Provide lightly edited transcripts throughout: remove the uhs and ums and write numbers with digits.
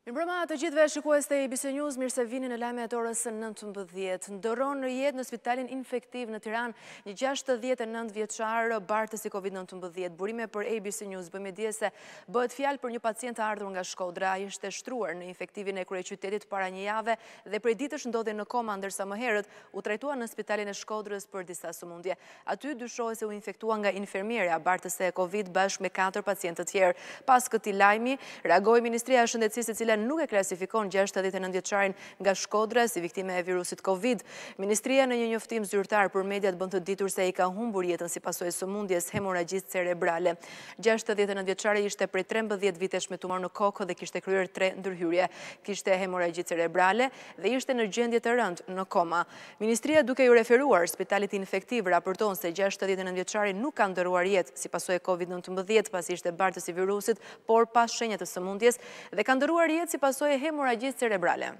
Mirëmbrëma të gjithëve shikues të Edicioni, mirë se vini në lajmet e orës 19. Ndërron në jetë në spitalin infektiv në Tiranë një 69 vjeçar bartës i COVID-19. Burime për Edicioni, bëjmë dije se bëhet fjalë për një pacient të ardhur nga Shkodra. Ai ishte shtruar në infektivin e kryeqytetit para një jave dhe prej ditësh ndodhej në koma, ndërsa më herët u trajtua në spitalin e Shkodrës për disa sëmundje. Aty dyshohet se u infektua nga infermierja bartëse e COVID bashkë me 4 pacientë të tjerë. Pas këtij lajmi, reagoi Ministria e Shëndetësisë, e cila nuk e klasifikon 69 vjeçarin nga Shkodra si viktime e virusit COVID. Ministria në një njoftim zyrtar për mediat bën të ditur se ai ka humbur jetën si pasojë sëmundjes hemorragjisë cerebrale. 69 vjeçari ishte prej 13 vitesh me tumor në kokë dhe kishte kryer 3 ndërhyrje. Kishte hemorragji cerebrale dhe ishte në gjendje të rëndë në koma. Ministria, duke ju referuar spitalit infektiv, raporton se 69 vjeçari nuk ka ndëruar jetë si pasojë COVID-19 pasi ishte bartës i virusit, por pas shenjat të sëmundjes dhe ka ndëruar jetë si pasojë hemorragjisë cerebrale.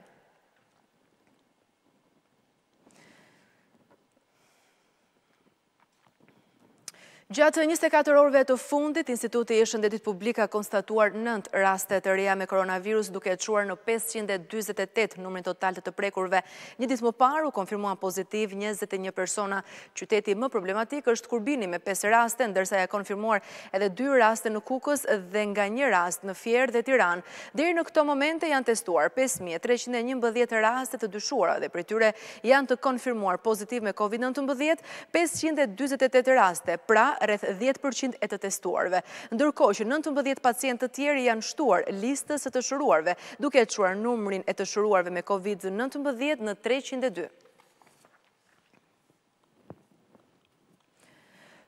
Gjatë 24 orëve të fundit, Instituti i Shëndetit Publik ka konstatuar 9 raste të reja me koronavirus, duke çuar në 548 numrin total të prekurve. Një ditë më parë u konfirmuan pozitiv 21 persona. Qyteti më problematik është Kurbini me 5 raste, ndërsa ja konfirmuar edhe 2 raste në Kukës dhe nga një rast në Fier dhe Tiranë. Deri në këto momente janë testuar 5311 raste të dyshuara dhe prej tyre janë të konfirmuar pozitiv me COVID-19 548 raste, pra rreth 10% e të testuarve. Ndërkohë që 19 pacientë të tjerë janë shtuar listës së të shëruarve, duke çuar numrin e të shëruarve me COVID-19 në 302.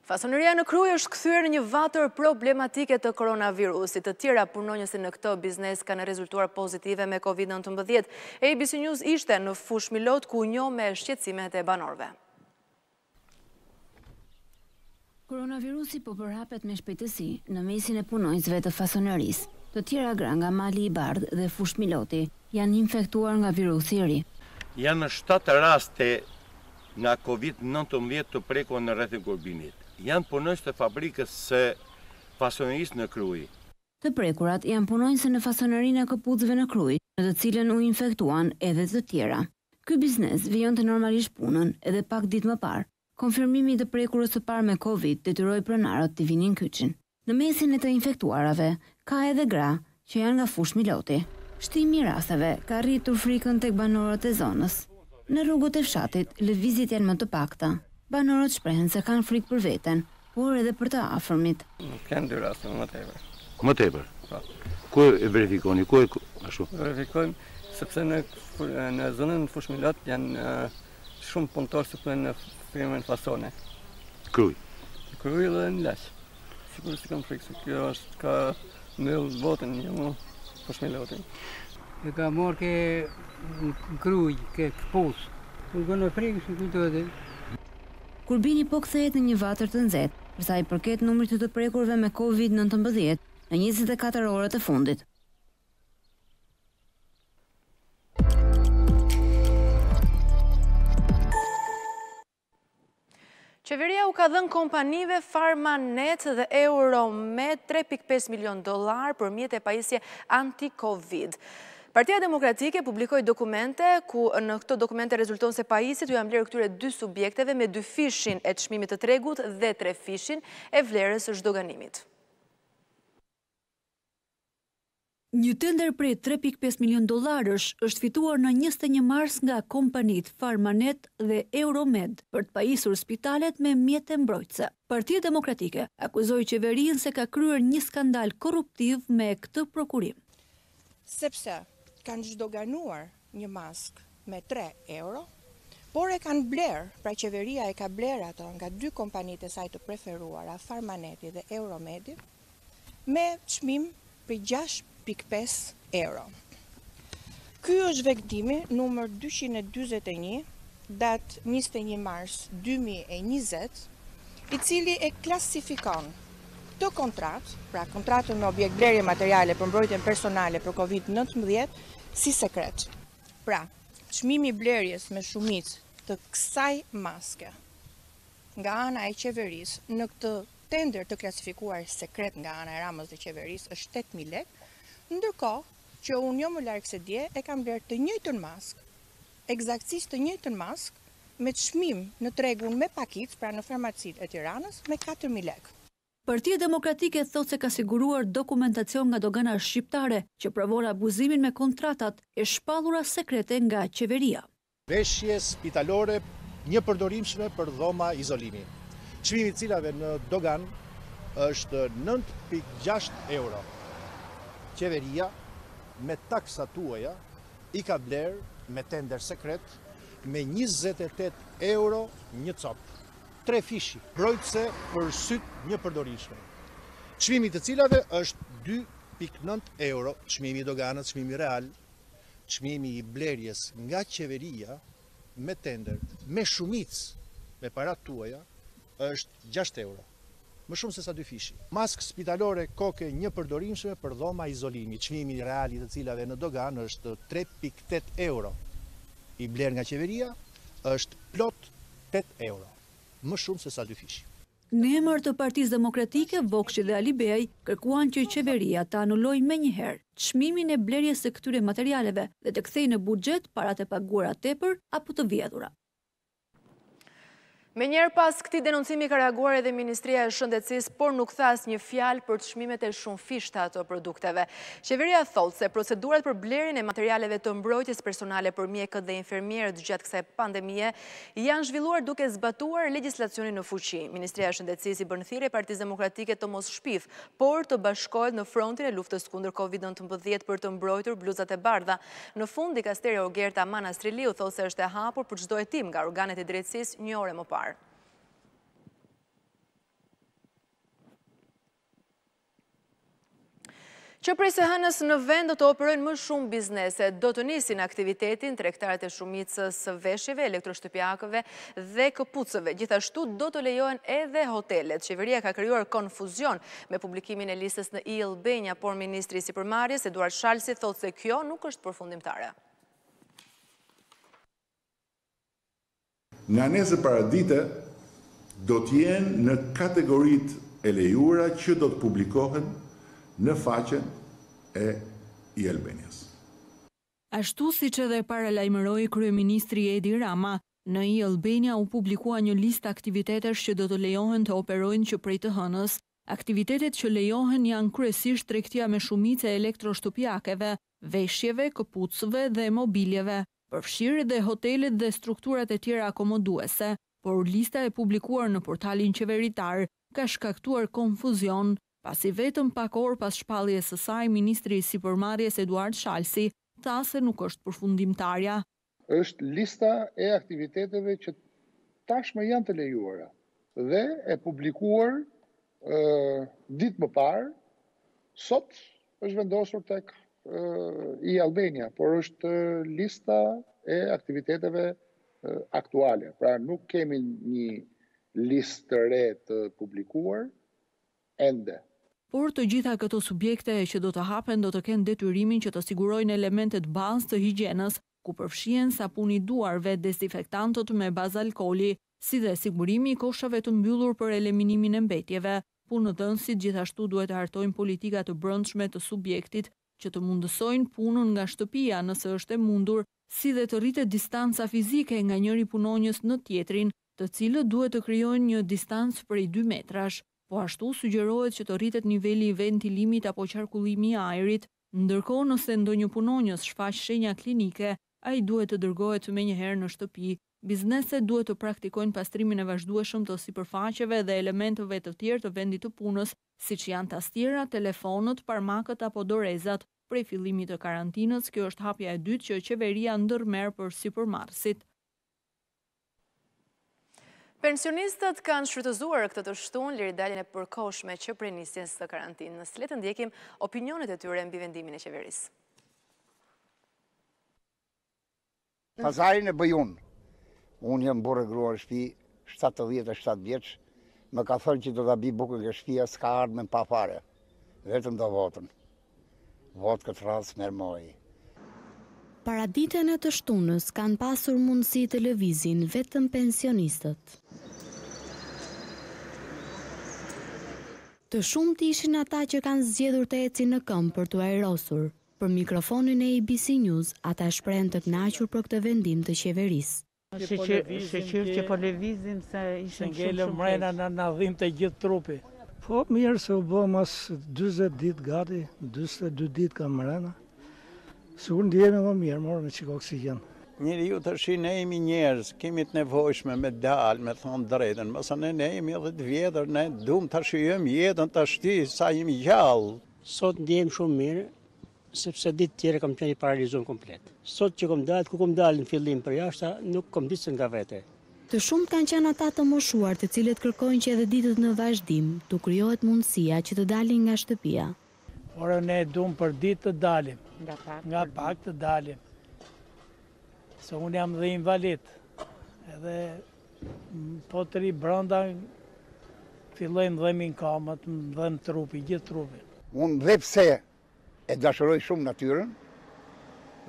Fasoneria në Krujë është kthyer në një vatër problematike të koronavirusit. Të tjera punonjësi në këtë biznes kanë rezultuar pozitive me COVID-19. Edicioni ishte në fushë pilot ku u njoh me shqetësimet e banorëve. Koronavirusi po përhapet me shpejtësi në mesin e punonjësve të fasonerisë. Të tjera gra nga Mali i Bardh dhe Fushë Miloti janë infektuar nga virusi i ri. Janë 7 raste nga COVID-19 të prekur në rrethin Kurbinit. Janë punonjës të fabrikës së fasonerisë në Krujë. Të prekurat janë punonjëse në fasonerinë e këpucëve në Krujë, në të cilën u infektuan edhe të tjera. Ky biznes vijonte normalisht punën edhe pak ditë më parë. Konfirmimi të prekurës së parë me Covid detyroi pronarët të vinin kyçin. Në mesin e të infektuarave ka edhe gra që janë nga Fushë Miloti. Shtimi i rasteve ka rritur frikën tek banorët e zonës. Në rrugët e fshatit lëvizjet janë më të pakta. Banorët shprehen se kanë frikë për veten, por edhe për të afërmit. Kanë 2 raste më tepër. Më tepër? Ku e verifikoni? Ku e ashtu? Verifikojmë sepse në zonën Fushë Milot janë shumë punëtorë që punojnë në firmën fasone. Krujë? Krujë dhe në Laç. Sigurisht kam frikë se kjo është ka mbyll botën një më Fushë Milotin. E ka marrë ke Krujë, ke këpucë. Kur gënë frikë se kujtohet. Kurbini po kthehet në një vatër të nxehtë, për sa i përket numrit të prekurve me COVID-19 në 24 orët e fundit. Qeveria u ka dhënë kompanive Farmanet dhe Euromed $3.5 milion për mjete e pajisje anti-Covid. Partia Demokratike publikoi dokumente ku në këto dokumente rezulton se pajisjet u janë blerë këtyre 2 subjekteve me 2 fishin e çmimit të tregut dhe 3 fishin e vlerës së zhdoganimit. Një tender prej $3.5 milion është fituar në 21 mars nga kompanit Farmanet dhe Euromed për të pajisur spitalet me mjete mbrojtëse. Partia Demokratike akuzoi qeverinë se ka kryer një skandal korruptiv me këtë prokurim. Sepse kanë zhdoganuar një mask me 3 euro, por e kanë bler, pra qeveria e ka bler ato nga 2 kompanitë e saj të preferuara, Farmaneti dhe Euromedi, me çmim për 6.5 euro. Ky është vektimi numër 241, datë 21 mars 2020, i cili e klasifikon këtë kontratë, pra kontratën me objekt blerje materiale për mbrojtjen personale për COVID-19, si sekret. Pra, çmimi i blerjes me shumicë të kësaj maske nga ana e qeverisë në këtë tender të klasifikuar sekret nga ana e Ramës dhe qeverisë është 8.000 lekë, ndërkohë që unë jo më larg se dje e kam bler të njëjtën maskë, eksaktësisht të njëjtën maskë, me çmim në tregun me pakicë, pra në farmacitë e Tiranës, me 4.000 lekë. Partia Demokratike thot se ka siguruar dokumentacion nga dogana shqiptare që provon abuzimin me kontratat e shpallura sekrete nga qeveria. Veshje spitalore një përdorimshme për dhoma izolimi. Çmimi i cilave në dogan është 9.6 euro. Qeveria me taksat tuaja i ka bler me tender sekret me 28 euro një copë. 3 fishi, mbrojtëse për syt një përdorimshme. Çmimi të cilave është 2.9 euro, çmimi i doganës, çmimi real, çmimi i blerjes nga qeveria me tender, me shumicë, me parat tuaja, është 6 euro. Më shumë se sa 2 fishi. Maskë spitalore koke një përdorimshme për dhoma izolimi, çmimi real i të cilave në dogan është 3.8 euro. I bler nga qeveria është plot 8 euro. Më shumë se sa 2 fishi. Në emër të Partisë Demokratike, Vokshi dhe Ali Bej kërkuan që qeveria të anullojë menjëherë çmimin e blerjes së këtyre materialeve dhe të kthejë në buxhet paratë e paguara tepër apo të vjedhura. Me njerë pas këtij denoncimi ka reaguar edhe Ministria e Shëndetësisë, por nuk tha asnjë fjalë për çmimet e shumë fishta ato produkteve. Qeveria thotë se procedurat për blerjen e materialeve të mbrojtjes personale për mjekët dhe infermierët gjatë kësaj pandemie janë zhvilluar duke zbatuar legjislacionin në fuqi. Ministria e Shëndetësisë i bën thirrje Partisë Demokratike të mos shpif, por të bashkohet në frontin e luftës kundër Covid-19 për të mbrojtur bluzat e bardha. Në fund, dikasteri Ogerta Manastriliu thotë se është e hapur për çdo hetim nga organet e drejtësisë një orë më parë. Që prej së hënës në vend do të operojnë më shumë biznese, do të nisin aktivitetin tregtarët e shumicës veshjeve, elektroshtëpiakëve dhe këpucëve. Gjithashtu do të lejohen edhe hotelet. Qeveria ka krijuar konfuzion me publikimin e listës në Albania, por ministri i Sipërmarrjes Eduard Shalsi thotë se kjo nuk është përfundimtare. Nga nesër paradite do t'jenë në kategoritë e lejuara që do të publikohen në faqen e Albanias. Ashtu siç edhe paralajmëroi kryeministri Edi Rama, në Albania u publikua një listë aktivitetesh që do të lejohen të operojnë që prej të hënës. Aktivitetet që lejohen janë kryesisht tregtia me shumicë e elektroshtëpiakeve, veshjeve, këpucëve dhe mobiljeve, përfshirë dhe hotelet dhe strukturat e tjera akomoduese, por lista e publikuar në portalin qeveritar ka shkaktuar konfuzion, pasi vetëm pak orë pas shpalljes së saj, ministri i Sipërmarrjes Eduard Shalsi tha se nuk është përfundimtarja. Është lista e aktiviteteve që tashmë janë të lejuara dhe e publikuar ditë më parë. Sot është vendosur tek Albania, por është lista e aktiviteteve aktuale. Pra nuk kemi një listë të re të publikuar ende. Por të gjitha këto subjekte që do të hapen do të kenë detyrimin që të sigurojnë elementet bazë të higjienës, ku përfshihen sapuni i duarve, dezinfektantët me bazë alkooli, si dhe sigurimi i koshave të mbyllur për eliminimin e mbetjeve. Punëdhënësit gjithashtu duhet të hartojnë politika të brendshme të subjektit që të mundësojnë punën nga shtëpia nëse është e mundur, si dhe të rritet distanca fizike nga njëri punonjës në tjetrin, të cilët duhet të krijojnë një distancë prej 2 metrash. Po ashtu sugjerohet që të rritet niveli i ventilimit apo qarkullimi i ajrit, ndërkohë nëse ndonjë punonjës shfaq shenja klinike, ai duhet të dërgohet menjëherë në shtëpi. Bizneset duhet të praktikojnë pastrimin e vazhdueshëm të sipërfaqeve dhe elementeve të tjerë të vendit të punës, siç janë tastiera, telefonët, parmakët apo dorezat. Prej fillimit të karantinës, kjo është hapja e dytë që qeveria ndërmerr për sipërmarrësit. Pensionistët kanë shfrytëzuar këtë të shtunë liridaljen e përkohshme që prej nisjes së karantinës. Le të ndjekim opinionet e tyre mbi vendimin e qeverisë. Pazarin e bëj unë. Unë jam burrë gruar shtëpi, 77 vjeç, më ka thënë që do ta bëj bukën nga shtëpia, s'ka ardhmë pa fare. Vetëm do votën. Votë këtë radhë mermoj. Paraditën e të shtunës kanë pasur mundësi të lëvizin vetëm pensionistët. Të shumtë ishin ata që kanë zgjedhur të ecin në këmbë për të ajrosur, Për mikrofonin e ABC News, ata shprehen të kënaqur për këtë vendim të qeverisë. Shqyrë që po lëvizim se ishën shumë mrena në dhim të gjithë trupi. Po mirë se u bë mas 20 ditë gati, 22 ditë ka mrena. Sigur ndjehemi më mirë, morë me qikë oksigen. Njëri ju të shi ne jemi njerëz, kemi të nevojshme me dalë, me thonë drejten, mësa ne jemi edhe të vjetër, ne dumë të shijëm jetën të shti, sa jemi gjallë. Sot ndjehem shumë mirë, sepse ditë tjere kam qenë i paralizuar komplet. Sot që kom dalë, ku kom dalë në fillim për jashta, nuk kom ditë nga vete. Të shumë kanë qenë ata të moshuar, të cilët kërkojnë që edhe ditët në vazhdim, të krijohet mundësia që të dalin nga shtëpia. Ora ne duam për ditë të dalim, nga pak të dalim. Se unë jam dhe invalid, edhe po të ri brenda fillojnë dhemin kamët, dhem trupi, gjithë trupi. Unë dhe pse e dashuroj shumë natyrën,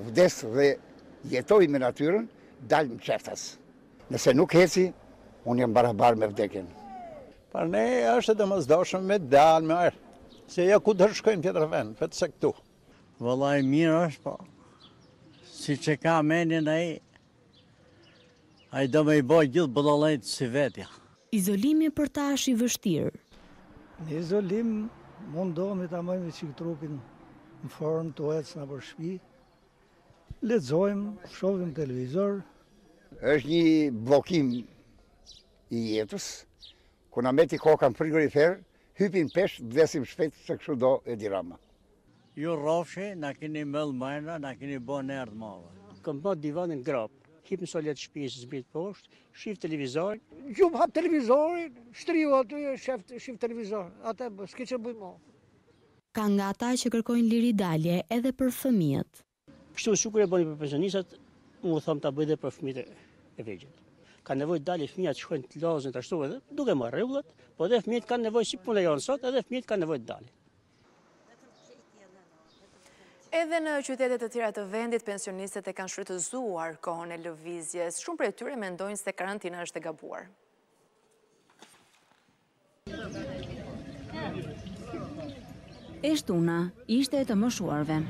vdes dhe jetoj me natyrën, dalë më qeftas. Nëse nuk heci, unë jam barabar me vdekjen. Par ne është edhe mësdoshëm me dalë me arë, se ja ku të shkojmë tjetër vend, për të se këtu. Vëllaj mirë është, po, si që ka menin a i do me i boj gjithë bëllolejtë si vetja. Izolimi për ta është i vështirë. Në izolim mundohemi ta mëjmë qikë trupin në formë të ecna për shtëpi, lexojmë, shohim televizor. Është një blokim i jetës, ku na meti koka në frigorifer, hypin pesh, vdesim shpejt se kështu do Edi Rama. Ju rrofshi, na keni mëll majna, na keni bo në erdë mave. Kam bë divanin grap, hip në solet shtëpisë zbrit poshtë, shif televizorin. Gjumë hap televizorin, shtriu aty, shif televizor, atë s'ke që bëj mo. Ka nga ata që kërkojnë liri dalje edhe për fëmijët. Kështu shukur e bëni për pensionistat, unë thom ta bëj edhe për fëmijët e vegjël. Ka nevojë të dalin fëmijët që shkojnë të lozën ashtu edhe duke marrë rregullat, po edhe fëmijët kanë nevojë si puna jonë sot, edhe fëmijët kanë nevojë të dalin. Edhe në qytetet të tjera të vendit, pensionistët e kanë shfrytëzuar kohën e lëvizjes. Shumë prej tyre mendojnë se karantina është e gabuar. E shtuna ishte e të moshuarve.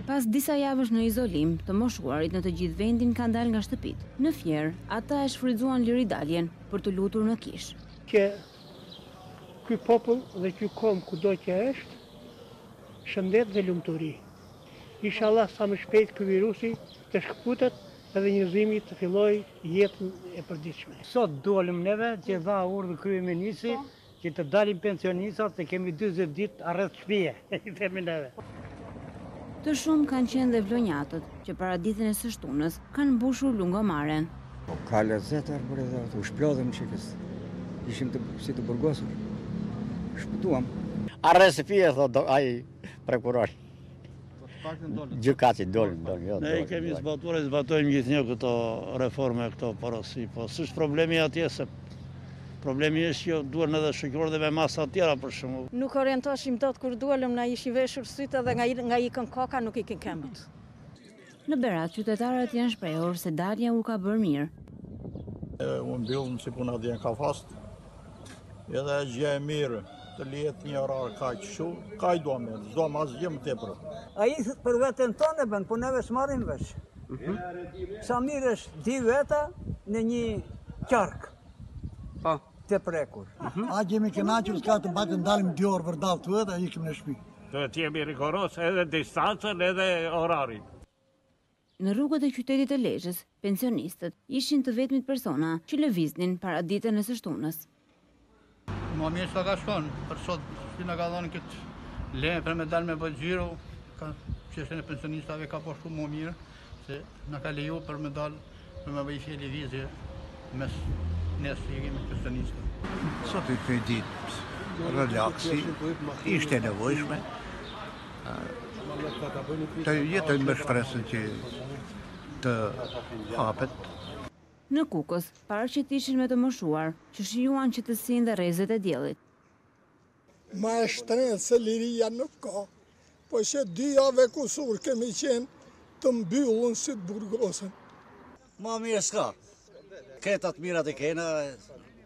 Pas disa javësh në izolim, të moshuarit në të gjithë vendin kanë dalë nga shtëpit. Në Fier, ata e shfrytzuan liridaljen për të lutur në kish. Që ky popull dhe ky kom kudo që është, shëndet dhe lumturi. Inshallah sa më shpejt ky virusi të shkputet edhe njerëzimi të fillojë jetën e përditshme. Sot dolëm neve që dha urdhë kryeministri që të dalim pensionistat se kemi 40 ditë arreth shtëpie, i themi neve. Të shumë kanë qenë dhe vlonjatët, që para ditën e së shtunës kanë mbushur lungomaren. Ka lezet për edhe u shplodhëm qikës. Ishim si të burgosur. Shpëtuam. Arrest e pje, thot ai prokuror. Gjykati dolin. Ne kemi zbatuar e zbatojmë gjithë një këto reforme, këto porosi, po s'është problemi atje se problemi është që duhen edhe shoqëror dhe me masa tjera për shembull. Nuk orientoheshim dot kur dualëm, na ishin veshur sytë dhe nga ikën koka nuk ikin këmbët. Në Berat, qytetarët janë shprehur se dalja u ka bërë mirë. U mbyllëm si puna dhe ka fast, edhe gjë e mirë, të lihet një orar kaq kështu, ka i do mirë, s'do mas gjë më tepër. Ai për veten tonë bën, po neve s'marrim vesh. Sa mirë është 2 veta në një qark. Po. Të prekur. A gjemi kënaqur s'ka të mbajmë ndalim 2 orë vërdall të dhe ikim në shtëpi. Duhet jemi rigoros edhe distancën edhe orarin. Në rrugët e qytetit të Lezhës, pensionistët ishin të vetmit persona që lëviznin para ditën e së shtunës. Më mirë sa ka shkon, për sot si na ka dhënë këtë leje për me dalë me bë xhiro, ka çështën e pensionistave ka po shumë më mirë se na ka leju për me dalë për me bëj lëvizje mes nesër jemi pensionistë. Sot i për ditë relaksi, ishte nevojshme. Të jetojmë me shpresën që të hapet. Në Kukës, paraqit ishin me të moshuar, që shijuan që të sin dhe rrezet e diellit. Ma e shtrenjtë se liria nuk ka, po që 2 javë kusur kemi qenë të mbyllun si të burgosën. Ma mirë s'ka. Ketat mirat e kena,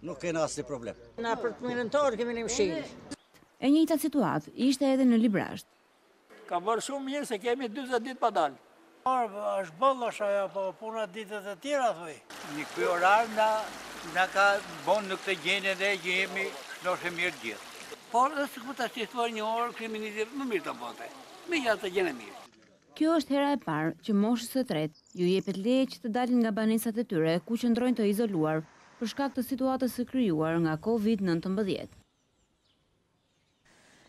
nuk kena asnjë problem. Na për të mirën tonë kemi në mshirë. E njëjta situatë ishte edhe në Librazh. Ka bërë shumë mirë se kemi 40 ditë pa dalë. Është bëllësh ajo, po puna ditët e tjera, thuj. Një ky orar na ka bon në këtë gjendje dhe që jemi shnoshe mirë gjithë. Por është ku ta shtuar një orë kriminalitet më mirë të bote. Me gjatë të gjene mirë. Kjo është hera e parë që moshës së tretë ju jepet leje që të dalin nga banesat e tyre ku qëndrojnë të izoluar për shkak të situatës së krijuar nga COVID-19.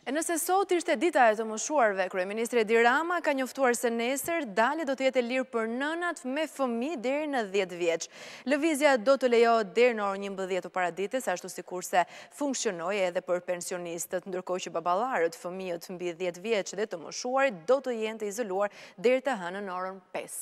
E nëse sot ishte dita e të moshuarve, Kryeministri Edi Rama ka njoftuar se nesër dalja do të jetë e lirë për nënat me fëmijë deri në 10 vjeç. Lëvizja do të lejohet deri në orën 11 të paradites, ashtu sikurse funksionoi edhe për pensionistët, ndërkohë që baballarët, fëmijët mbi 10 vjeç dhe të moshuarit do të jenë të izoluar deri të hënën orën 5.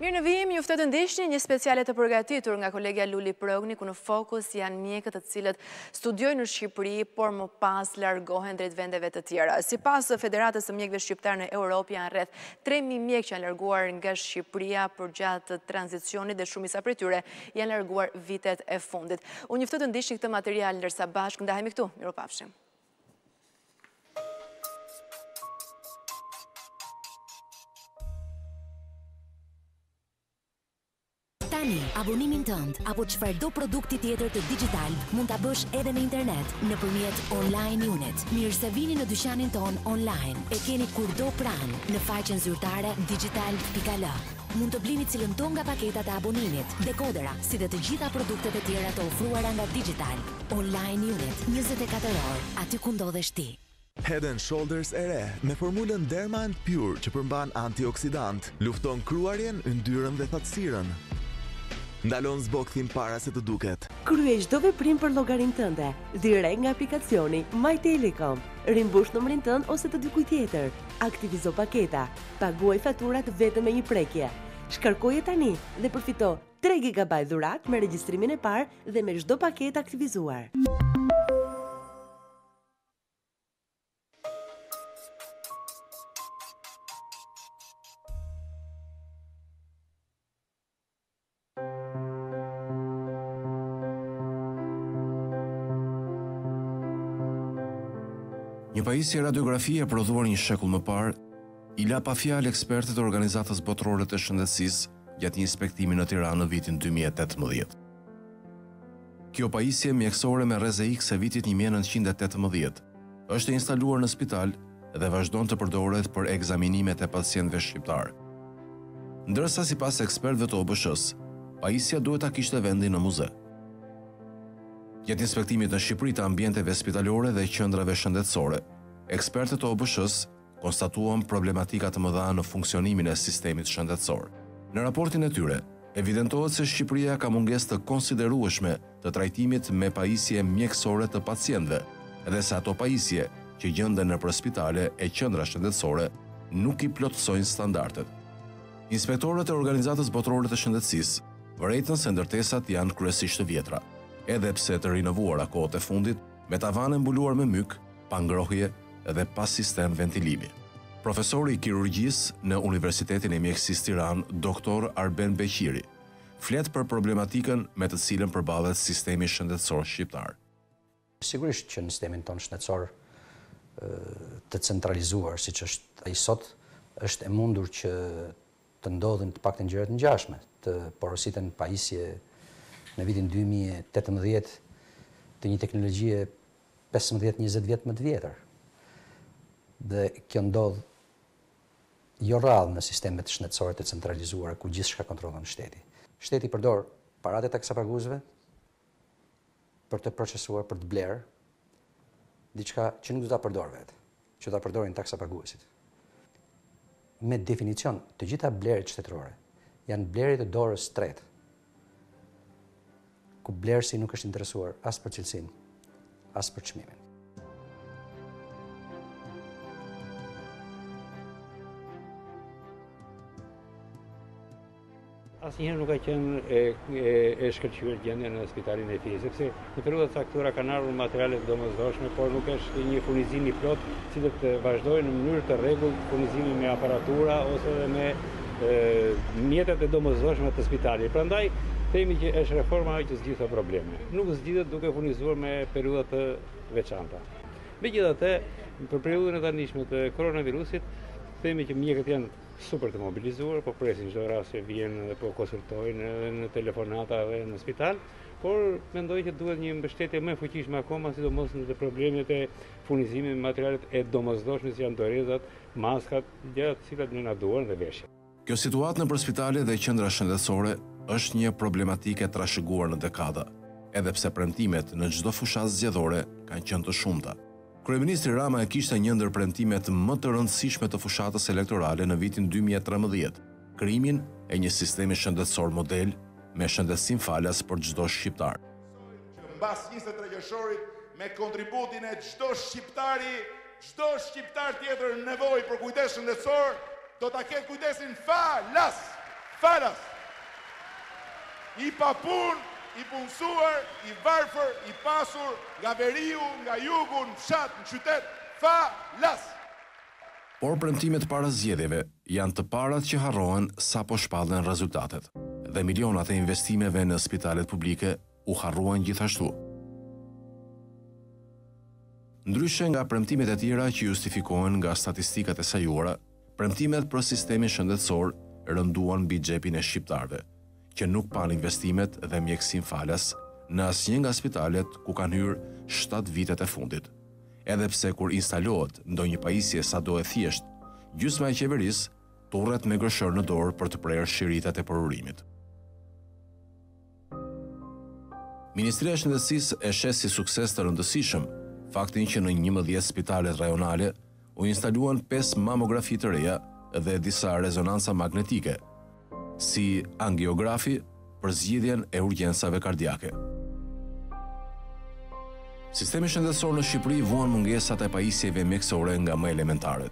Mirë në vijim, ju ftë të ndihni një speciale të përgatitur nga kolegja Luli Progni, ku në fokus janë mjekët të cilët studiojnë në Shqipëri, por më pas largohen drejt vendeve të tjera. Sipas Federatës së Mjekëve Shqiptar në Europë, janë rreth 3000 mjekë që janë larguar nga Shqipëria për gjatë tranzicionit dhe shumica prej tyre janë larguar vitet e fundit. Unë ju ftë të ndihni këtë material ndërsa bashkë ndahemi këtu. Miropafshim. Tani, abonimin tënd apo çfarëdo produkti tjetër të digital mund ta bësh edhe në internet nëpërmjet Online Unit. Mirë se vini në dyqanin ton online. E keni kurdo pranë në faqen zyrtare digital.al. Mund të blini cilën do nga paketat e abonimit, dekodera, si dhe të gjitha produktet e tjera të ofruara nga Digital. Online Unit, 24 orë, aty ku ndodhesh ti. Head & Shoulders e re, me formulën Derma & Pure që përmban antioksidant, lufton kruarjen, yndyrën dhe thatësirën. Ndalon zbokthim para se të duket. Krye çdo veprim për llogarinë tënde, direkt nga aplikacioni My Telecom. Rimbush numrin tënd ose të dikujt tjetër. Aktivizo paketa. Paguaj faturat vetëm me një prekje. Shkarkoje tani dhe përfito 3 GB dhuratë me regjistrimin e parë dhe me çdo paketë aktivizuar. Një pajisje radiografie e prodhuar një shekull më parë, i la pa fjalë ekspertët e Organizatës Botërore të Shëndetësisë gjatë një inspektimi në Tiranë në vitin 2018. Kjo pajisje mjekësore me rreze X e vitit 1918 është e instaluar në spital dhe vazhdon të përdoret për ekzaminimet e pacientëve shqiptar. Ndërsa sipas ekspertëve të OBSH-s, pajisja duhet ta kishte vendin në muze. Gjatë inspektimit në Shqipëri të ambienteve spitalore dhe qendrave shëndetësore, ekspertët e OBSH-s konstatuan problematika të mëdha në funksionimin e sistemit shëndetësor. Në raportin e tyre, evidentohet se Shqipëria ka mungesë të konsiderueshme të trajtimit me pajisje mjekësore të pacientëve, edhe se ato pajisje që gjenden nëpër spitale e qendra shëndetësore nuk i plotësojnë standardet. Inspektorët e Organizatës Botërore të Shëndetësisë vërejtën se ndërtesat janë kryesisht të vjetra, edhe pse të rinovuara kohët e fundit me tavane mbuluar me myk, pa ngrohje dhe pa sistem ventilimi. Profesori i kirurgjisë në Universitetin e Mjekësisë Tiranë, Dr. Arben Beqiri, flet për problematikën me të cilën përballet sistemi shëndetësor shqiptar. Sigurisht që në sistemin tonë shëndetësor të centralizuar, siç është ai sot, është e mundur që të ndodhin të paktën gjëra të ngjashme, të porositen pajisje në vitin 2018 të një teknologjie 15-20 vjet më të vjetër. Dhe kjo ndodh jo rrallë në sistemet shëndetësore të centralizuara ku gjithçka kontrollon shteti. Shteti përdor paratë e taksapaguzëve për të procesuar, për të blerë diçka që nuk do ta përdor vetë, që ta përdorin taksapaguesit. Me definicion, të gjitha blerjet shtetërore janë blerjet e dorës tretë, ku blerësi nuk është interesuar as për cilësinë, as për çmimin. Asnjëherë nuk ka qenë e shkëlqyer gjendja në spitalin e Fijës, sepse në periudha të caktuara kanë ardhur materiale të domosdoshme, por nuk është një furnizim i plot, cilët vazhdojnë në mënyrë të rregullt furnizimi me aparatura ose edhe me mjetet e domosdoshme të spitalit. Prandaj themi që është reforma që zgjidh probleme. Nuk zgjidhet duke furnizuar me periudha të veçanta. Megjithatë, për periudhën e tanishme të koronavirusit, themi që mjekët janë super të mobilizuar, po presin çdo rast që vijnë dhe po konsultojnë edhe në telefonata dhe në spital, por mendoj që duhet një mbështetje më e fuqishme akoma, sidomos në problemet e furnizimit me materialet e domosdoshme si janë dorezat, maskat, gjëra të cilat ne na duan dhe veshjet. Kjo situatë nëpër spitale dhe qendra shëndetësore është një problematike trashëguar në dekada, edhe pse premtimet në çdo fushat zgjedhore kanë qenë të shumta. Kryeministri Rama e kishte një ndër premtimet më të rëndësishme të fushatës elektorale në vitin 2013, krijimin e një sistemi shëndetësor model me shëndetësim falas për çdo shqiptar. Mbas 23 qershorit, me kontributin e çdo shqiptar tjetër në nevojë për kujdes shëndetësor, do ta ketë kujdesin falas. I papun, i punësuar, i varfër, i pasur, nga veriu, nga jugu, në fshat, në qytet, falas. Por premtimet para zgjedhjeve janë të parat që harrohen sapo shpallen rezultatet, dhe milionat e investimeve në spitalet publike u harruan gjithashtu. Ndryshe nga premtimet e tjera që justifikohen nga statistikat e sajuara, premtimet për sistemin shëndetësor rënduan mbi xhepin e shqiptarëve, që nuk pan investimet dhe mjekësim falas në asnjë nga spitalet ku kanë hyrë 7 vitet e fundit. Edhe pse kur instalohet ndonjë pajisje sado e thjesht, gjysma e qeverisë turret me gërshër në dorë për të prerë shiritat e përurimit. Ministria e Shëndetësisë e sheh si sukses të rëndësishëm faktin që në 11 spitalet rajonale u instaluan 5 mamografi të reja dhe disa rezonanca magnetike, si angiografi për zgjidhjen e urgjencave kardiake. Sistemi shëndetësor në Shqipëri vuan mungesat e pajisjeve mjekësore nga më elementaret,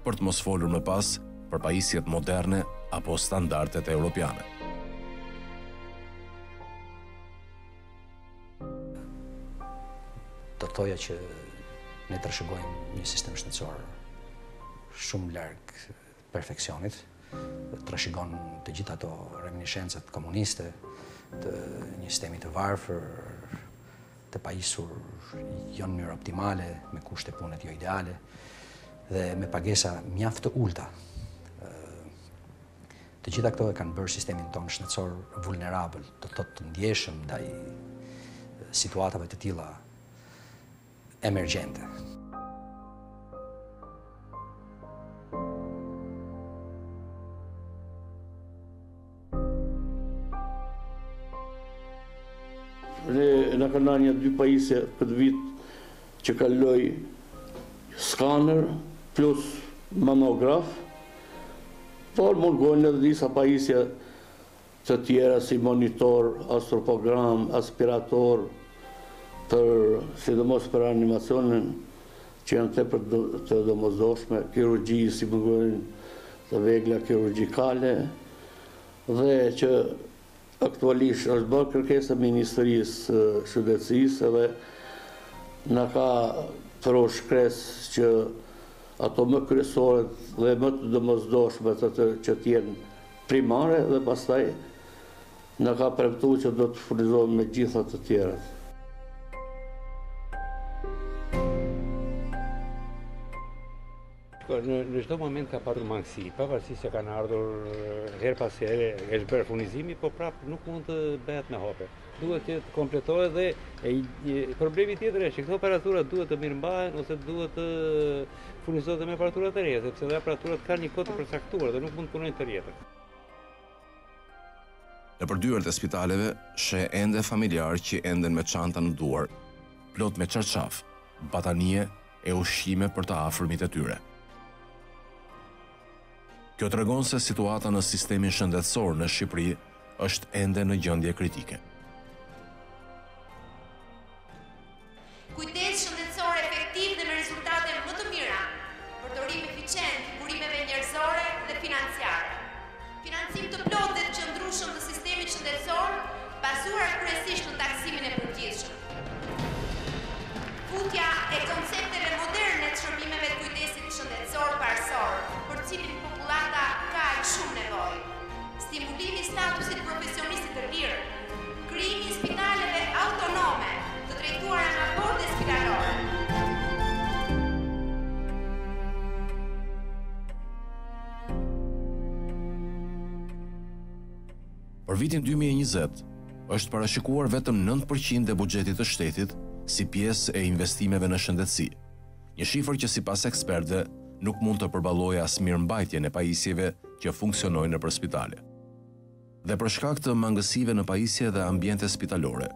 për të mos folur më pas për pajisjet moderne apo standardet europiane. Do të thoja që ne trashëgojmë një sistem shëndetësor shumë larg perfeksionit, trashëgon të gjitha ato reminiscencat komuniste, të një sistemi të varfër, të pajisur jo në mënyrë optimale, me kushte punet jo ideale dhe me pagesa mjaft të ulta. Të gjitha këto e kanë bërë sistemin tonë shëndetësor vulnerabël, do të thotë të ndjeshëm ndaj situatave të tilla emergjente. Në kanë një 2 pajisje këtë vit që kaloj skaner plus mamograf, por mungojnë edhe disa pajisje të tjera si monitor, astroprogram, aspirator, sidomos për animacionin që janë tepër të domosdoshme, kirurgji si mungojnë të vegla kirurgjikale, dhe që aktualisht është bërë kërkesa Ministrisë Shëndetësisë edhe na ka thronë shkres që ato më kryesore dhe më të domosdoshme që t'jenë primare dhe pastaj na ka premtuar që do të furnizohen me gjitha të tjerat. Në çdo moment ka pasur mangësi, pavarësisht se kanë ardhur her pas here, është bërë furnizimi, po prapë nuk mund të bëhet me hape. Duhet të kompletohet dhe problemi tjetër është që këto aparatura duhet të mirëmbahen ose duhet të furnizohen me aparatura të reja, sepse dhe aparaturat kanë një kohë të përcaktuar dhe nuk mund të punojnë të rjetër. Në përdyert e spitaleve sheh ende familjar që enden me çanta në duar, plot me çarçaf, batanie e ushqime për të afërmit e tyre. Kjo tregon se situata në sistemin shëndetësor në Shqipëri është ende në gjendje kritike. Kujdes shëndetësor efektiv dhe me rezultate më të mira, përdorim eficient burimeve njerëzore dhe financiare. Financim të plotë dhe të qëndrueshëm Për vitin 2020, është parashikuar vetëm 9% e buxhetit të shtetit si pjesë e investimeve në shëndetësi. Një shifër që sipas ekspertëve nuk mund të përballojë as mirëmbajtjen e pajisjeve që funksionojnë nëpër spitale. Dhe për shkak të mangësive në pajisje dhe ambiente spitalore,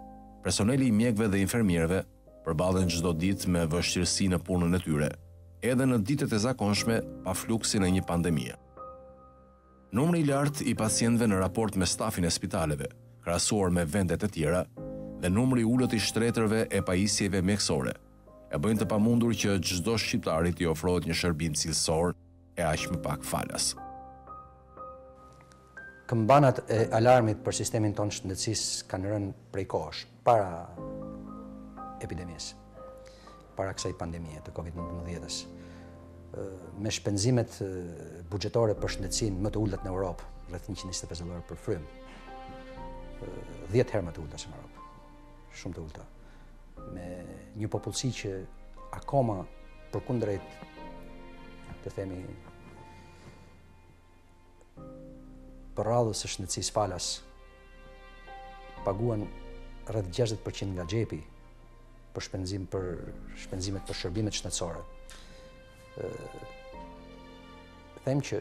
personeli i mjekëve dhe infermierëve përballen çdo ditë me vështirësi në punën e tyre, edhe në ditët e zakonshme pa fluksin e një pandemie. Numri i lartë i pacientëve në raport me stafin e spitaleve, krahasuar me vendet e tjera, dhe numri ulët i shtretërve e pajisjeve mjekësore, e bëjnë të pamundur që çdo shqiptarit i ofrohet një shërbim cilësor e aq më pak falas. Këmbanat e alarmit për sistemin tonë shëndetësisë kanë rënë prej kohësh, para epidemisë, para kësaj pandemie të COVID-19-s. Me shpenzimet buxhetore për shëndetësinë më të ulta në Europë, rreth $125 për frym, 10 herë më të ulta se në Europë, shumë të ulta, me një popullsi që akoma përkundrejt, të themi, për radhës së shëndetësisë falas, paguan rreth 60% nga xhepi për shpenzimet për shërbimet shëndetësore. Them që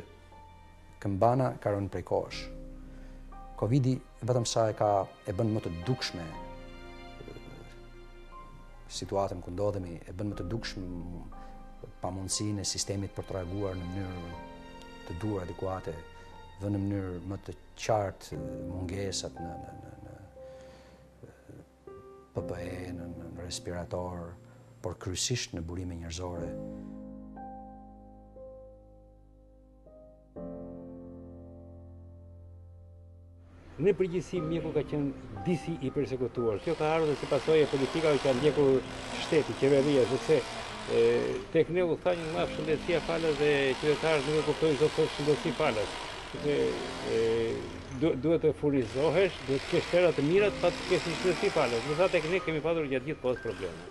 këmbana ka rënë prej kohësh. Covidi vetëm sa e bën më të dukshme situatën ku ndodhemi, e bën më të dukshme pamundësinë e sistemit për të reaguar në mënyrë të duhur adekuate dhe në mënyrë më të qartë mungesat në PPE, në respirator, por kryesisht në burime njerëzore. Në përgjithësi mjeku ka qenë disi i përsekutuar. Kjo ka ardhur si pasojë e politikave që kanë ndjekur shteti, qeveria, sepse tek ne u tha një maf shëndetësia falas dhe qytetarët nuk e kuptojnë çdo thotë shëndetësi falas. Duhet të furizohesh, duhet të kesh shëra të mira pa të kesh një shëndetësi falas. Në sa tek ne kemi patur gjatë gjithë kohës probleme.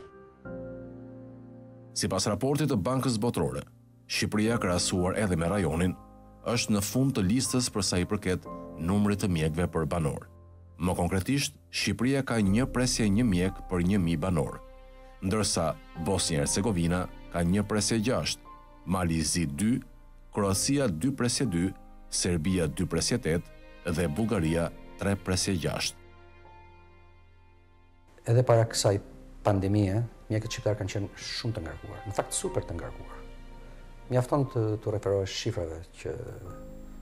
Sipas raportit të Bankës Botërore, Shqipëria krahasuar edhe me rajonin është në fund të listës për sa i përket numrit të mjekëve për banor. Më konkretisht, Shqipëria ka 1/1 mjek për 1.000 banor, ndërsa Bosnia-Hercegovina ka 1/6, Malizi 2, Kroacia 2/2, Serbia 2/8 dhe Bullgaria 3/6. Edhe para kësaj pandemie, mjekët shqiptar kanë qenë shumë të ngarkuar, në fakt super të ngarkuar. Mjafton të referohesh shifrave që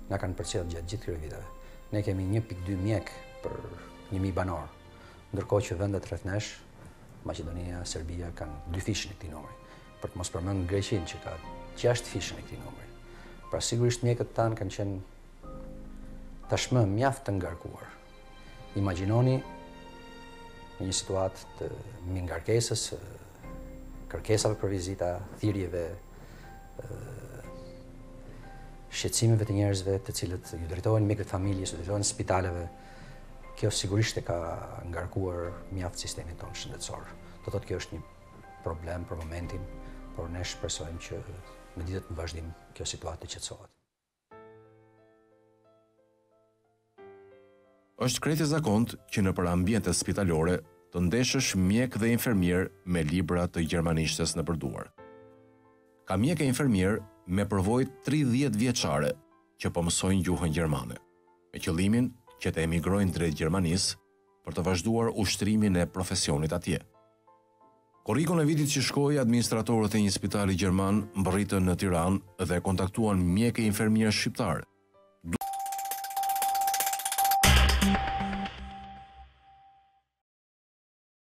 na kanë përcjellë gjatë gjithë këtyre viteve. Ne kemi 1.2 mjek për 1.000 banor, ndërkohë që vendet rreth nesh, Maqedonia, Serbia, kanë 2 fishën e këtij numri. Për të mos përmendur Greqinë që ka 6 fishën e këtij numri. Pra sigurisht mjekët tanë kanë qenë tashmë mjaft të ngarkuar. Imagjinoni në një situatë të ngarkesës, kërkesave për vizita, thirrjeve, shqetësimeve të njerëzve të cilët ju drejtohen mjekët familjes, ju drejtohen spitaleve. Kjo sigurisht e ka ngarkuar mjaft sistemin tonë shëndetësor. Do thotë kjo është një problem për momentin, por ne shpresojmë që në ditët në vazhdim kjo situatë të qetësohet. Është krejt e zakont që nëpër ambientet spitalore të ndeshësh mjek dhe infermier me libra të gjermanishtes në përduar. Ka mjek e infermier me përvojë 30 vjeçare që po mësojnë gjuhën gjermane, me qëllimin që të emigrojnë drejt Gjermanisë për të vazhduar ushtrimin e profesionit atje. Korrikun e vitit që shkoi, administratorët e një spitali gjerman mbërritën në Tiranë dhe kontaktuan mjekë e infermier shqiptar